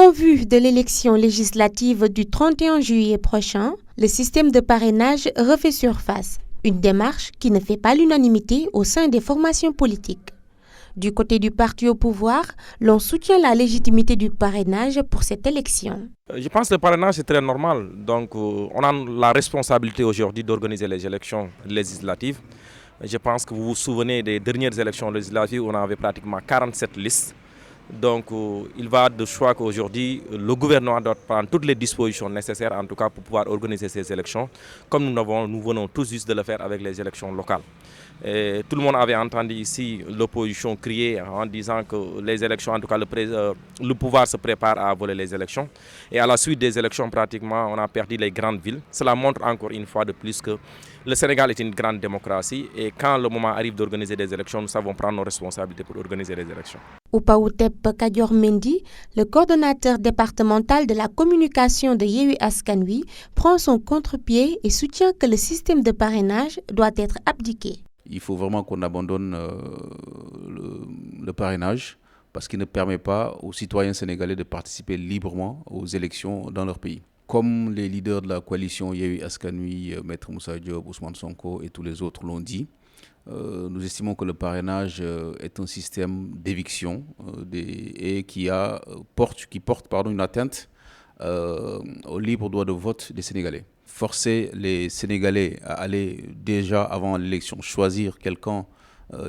En vue de l'élection législative du 31 juillet prochain, le système de parrainage refait surface, une démarche qui ne fait pas l'unanimité au sein des formations politiques. Du côté du parti au pouvoir, l'on soutient la légitimité du parrainage pour cette élection. Je pense que le parrainage est très normal. Donc, on a la responsabilité aujourd'hui d'organiser les élections législatives. Je pense que vous vous souvenez des dernières élections législatives où on avait pratiquement 47 listes. Donc, il va de choix qu'aujourd'hui, le gouvernement doit prendre toutes les dispositions nécessaires, en tout cas, pour pouvoir organiser ces élections, comme nous venons tous juste de le faire avec les élections locales. Et tout le monde avait entendu ici l'opposition crier en disant que les élections, en tout cas le pouvoir se prépare à voler les élections. Et à la suite des élections, pratiquement, on a perdu les grandes villes. Cela montre encore une fois de plus que le Sénégal est une grande démocratie et quand le moment arrive d'organiser des élections, nous savons prendre nos responsabilités pour organiser les élections. Oupaoutep Kadior Mendy, le coordonnateur départemental de la communication de Yewwi Askan Wi, prend son contre-pied et soutient que le système de parrainage doit être abdiqué. Il faut vraiment qu'on abandonne le parrainage parce qu'il ne permet pas aux citoyens sénégalais de participer librement aux élections dans leur pays. Comme les leaders de la coalition Yewwi Askan Wi, Maître Moussa Diop, Ousmane Sonko et tous les autres l'ont dit, nous estimons que le parrainage est un système d'éviction et qui porte une atteinte au libre droit de vote des Sénégalais. Forcer les Sénégalais à aller déjà avant l'élection choisir quel camp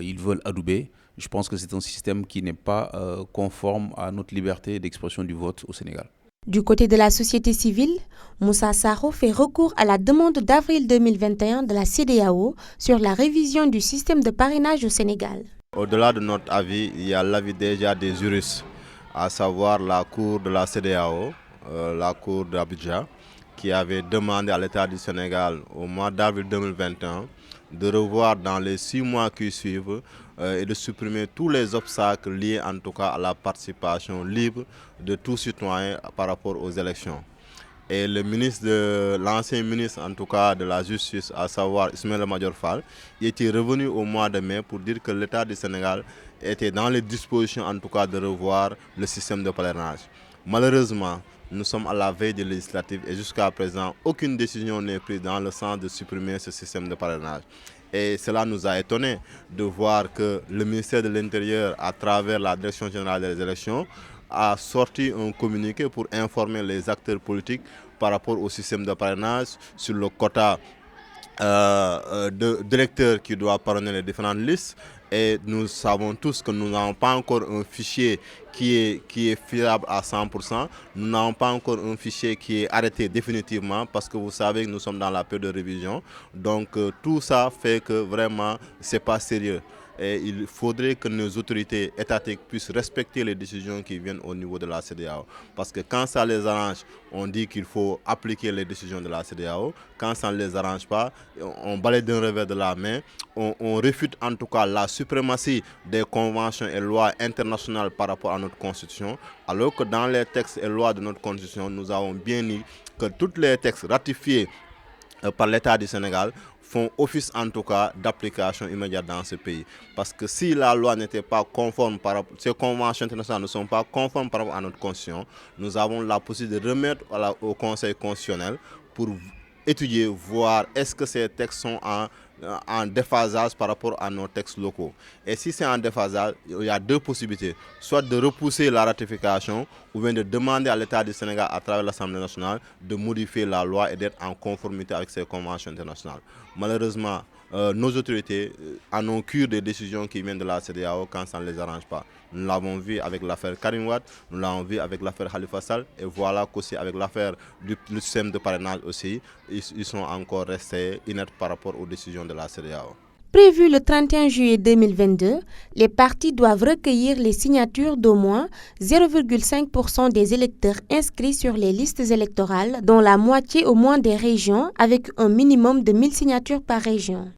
ils veulent adouber, je pense que c'est un système qui n'est pas conforme à notre liberté d'expression du vote au Sénégal. Du côté de la société civile, Moussa Sarro fait recours à la demande d'avril 2021 de la CEDEAO sur la révision du système de parrainage au Sénégal. Au-delà de notre avis, il y a l'avis déjà des juristes, à savoir la Cour de la CEDEAO, la Cour d'Abidjan, qui avait demandé à l'État du Sénégal au mois d'avril 2021 de revoir dans les 6 mois qui suivent et de supprimer tous les obstacles liés en tout cas à la participation libre de tout citoyen par rapport aux élections. Et l'ancien ministre en tout cas de la Justice, à savoir Ismaïla Madior Fall, il était revenu au mois de mai pour dire que l'État du Sénégal était dans les dispositions en tout cas de revoir le système de parrainage. Malheureusement, nous sommes à la veille des législatives et jusqu'à présent, aucune décision n'est prise dans le sens de supprimer ce système de parrainage. Et cela nous a étonnés de voir que le ministère de l'Intérieur, à travers la Direction générale des élections, a sorti un communiqué pour informer les acteurs politiques par rapport au système de parrainage sur le quota de directeur qui doit parrainer les différentes listes. Et nous savons tous que nous n'avons pas encore un fichier qui est fiable à 100%. Nous n'avons pas encore un fichier qui est arrêté définitivement parce que vous savez que nous sommes dans la période de révision. Donc tout ça fait que vraiment c'est pas sérieux. Et il faudrait que nos autorités étatiques puissent respecter les décisions qui viennent au niveau de la CEDEAO. Parce que quand ça les arrange, on dit qu'il faut appliquer les décisions de la CEDEAO. Quand ça ne les arrange pas, on balaye d'un revers de la main. On réfute en tout cas la suprématie des conventions et lois internationales par rapport à notre Constitution. Alors que dans les textes et lois de notre Constitution, nous avons bien dit que tous les textes ratifiés par l'État du Sénégal font office en tout cas d'application immédiate dans ce pays. Parce que si la loi n'était pas conforme, ces conventions internationales ne sont pas conformes par rapport à notre constitution, nous avons la possibilité de remettre au Conseil constitutionnel pour étudier, voir est-ce que ces textes sont en déphasage par rapport à nos textes locaux. Et si c'est en déphasage, il y a deux possibilités. Soit de repousser la ratification ou bien de demander à l'État du Sénégal à travers l'Assemblée nationale de modifier la loi et d'être en conformité avec ces conventions internationales. Malheureusement, nos autorités en ont cure des décisions qui viennent de la CEDEAO quand ça ne les arrange pas. Nous l'avons vu avec l'affaire Karim Wade, nous l'avons vu avec l'affaire Khalifa Sall et voilà qu'aussi avec l'affaire du système de parrainage aussi, ils sont encore restés inertes par rapport aux décisions de la CEDEAO. Prévu le 31 juillet 2022, les partis doivent recueillir les signatures d'au moins 0,5% des électeurs inscrits sur les listes électorales, dont la moitié au moins des régions, avec un minimum de 1000 signatures par région.